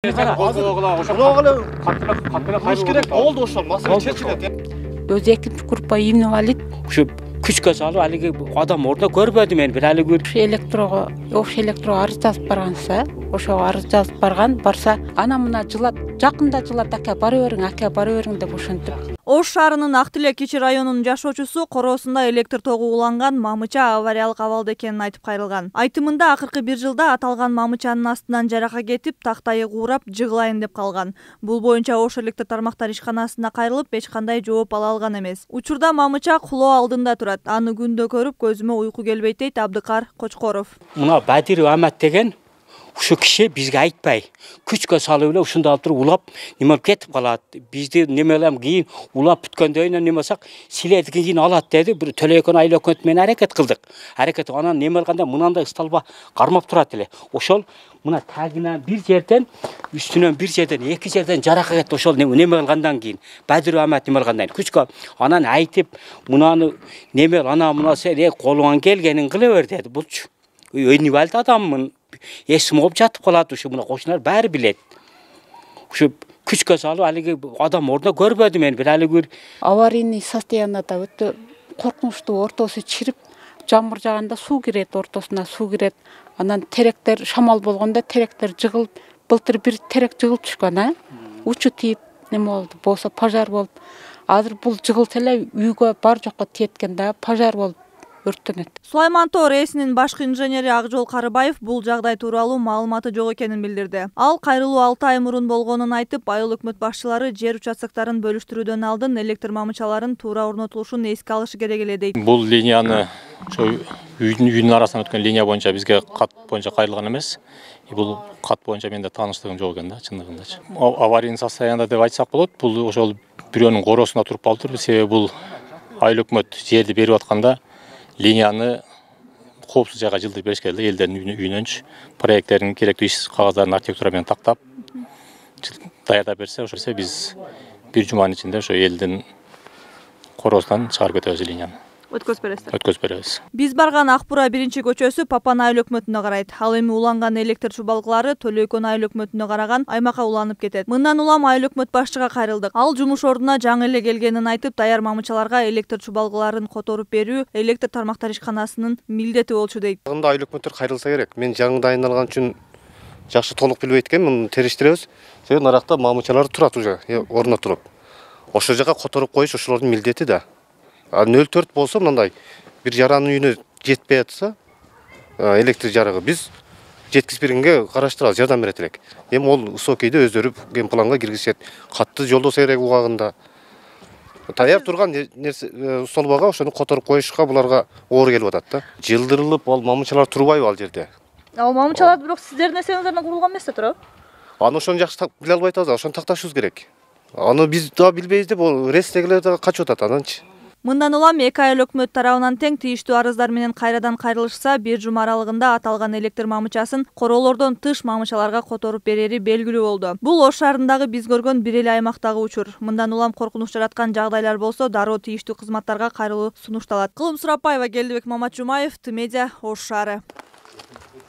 Oldu ошол маселе чечилет. Өзү экинчи группа инвалид. Ушу күчкө салып алиги адам ордо көрбөдүм мен бир али көрүп. Ош электро арыз жазып барганса, ошого арыз жазып барса, ана мына жылат, жакында жылат аке бара бериң деп ошентип. Ош шаарынын Ак Тилек кичи районунун жашоочусу короосунда электр тогу уланган мамыча авариялык абалда экенин айтып кайрылган. Айтымында акыркы бир жылда аталган мамычанын астынан жарака кетип, тактайы куурап, жыгылайын деп калган. Бул боюнча Ош электр тармактар ишканасына кайрылып, эч кандай жооп ала алган эмес. Учурда мамыча кулоо алдында турат. Аны күндө көрүп, көзүмө уйку келбейт дейт Абдыкар Кочкоров. Мына Бадир Ахмет деген ушу киши бизге айтпай, күчкө салып эле ушунда алып туруп улап, неме алып кетип калат. Бизди немелем кийин улап бүткөндөн кийин неме алсак, силердики кийин алат деди. Бир төлөйкөн айыл өкмөтү менен аракет кылдык. Аракет анан неме алганда мынандай столба кармап турат эле. Ошол мына тагынан бир жерден, үстүнөн бир жерден, эки жерден жарака кетти. Ошол неме алгандан кийин, Бадир Ахмет неме алгандан кийин күчкө анан айтып, мунаны неме ана мына сен колуңан келгенин кыла бер деди. Булчу инвалид адаммын. Эсим оп жатып калат, ушу мына кошуналар баары билет. Ушу күчкө салып алиги адам ордо көрбөдүм мен бир али көрүп. Аварийный состояниеда өтө коркунучтуу, ортосу чирип, жамгыр жааганда суу кирет, ортосуна суу кирет. Анан теректер шамал болгондо теректер жыгылып, былтыр бир терек жыгылып түшкөн, учу тийип неме болду, болсо пожар болуп. Азыр бул жыгылса эле үйгө бар жокко тиеткен да, пожар болуп өрттөнөт. Сулайман Тоо РЭСинин башкы инженери Акжол Карыбаев бул жагдай тууралуу маалыматы жок экенин билдирди. Ал кайрылуу 6 ай мурун болгонун айтып, айыл өкмөт башчылары жер участоктарын бөлүштүрүүдөн алдын электр мамычаларын туура орнотулушун эске алышы керек эле дейт. Бул линияны ошо үйдүн арасынан өткөн линия боюнча бизге кат боюнча кайрылган эмес. Бул кат боюнча менде тааныштыгым жок экен да, чындыгындачы. Аварийный состояниеда деп айтсак болот. Бул ошол бирөөнүн короосунда туруп калыптыр. Себеби бул айыл өкмөт жерди берип атканда линияны коопсуз жайга жылдырып беришкен эле, элдердин үйүнөнчү проекттердин керектүү иш кагаздарын архитектура менен тактап даярдап берсе, ошо биз бир жуманын ичинде ошо элдин короосунан чыгарып кетебиз линияны. Өткөзүп беребиз. Биз барган Акбура 1-көчөсү Папан айыл өкмөтүнө карайт. Ал эми уланган электр чубалгылары Төлөйкөн айыл өкмөтүнө караган аймакка уланып кетет. Мындан улам айыл өкмөт башчыга кайрылдык. Ал жумуш ордуна жаңы эле келгенин айтып, даяр мамычаларга электр чубалгыларын которуп берүү электр тармактар ишканасынын милдети болчу дейт. Айыл өкмөттөр кайрылса керек. Мен жаңы дайындалган үчүн жакшы толук билбейт экенмин, муну териштиребиз. Себеби наракта мамычалар турат уже орнотулуп. Ошол жака которуп коюш ошолордун милдети да. 04 болсо мындай бир жаранын үйүнө жетпей атса электр жарыгы биз жеткизип бергенге караштырабыз, жардам берет элек. Эми ол высокийди өздөрү генпланга киргизишет. Катты жолдосо керек убагында. Даяр турган нерсе столбага ошону которуп коюшка буларга оор келип атат да. Жылдырылып ал мамычалар турбайбы ал жерде? Ал мамычалар бирок сиздердин эсебиңиздерден курулган эмес да туурабы? Аны ошону жакшы биле албай атабыз, ошону такташыбыз керек. Аны биз да билбейбиз деп РЭСтегилер да качып атат ананчы. Мындан улам эки айыл өкмөт тарабынан тең тийиштүү арыздар менен кайрадан кайрылышса, бир жума аралыгында аталган электр мамычасын короолордон тыш мамычаларга которуп берери белгилүү болду. Бул Ош шаарындагы биз көргөн бир эле аймактагы учур. Мындан улам коркунуч жараткан жагдайлар болсо, дароо тийиштүү кызматтарга кайрылуу сунушталат. Кылым Сурапбаева, Келдибек Маматжумаев, Тмедиа, Ош шаары.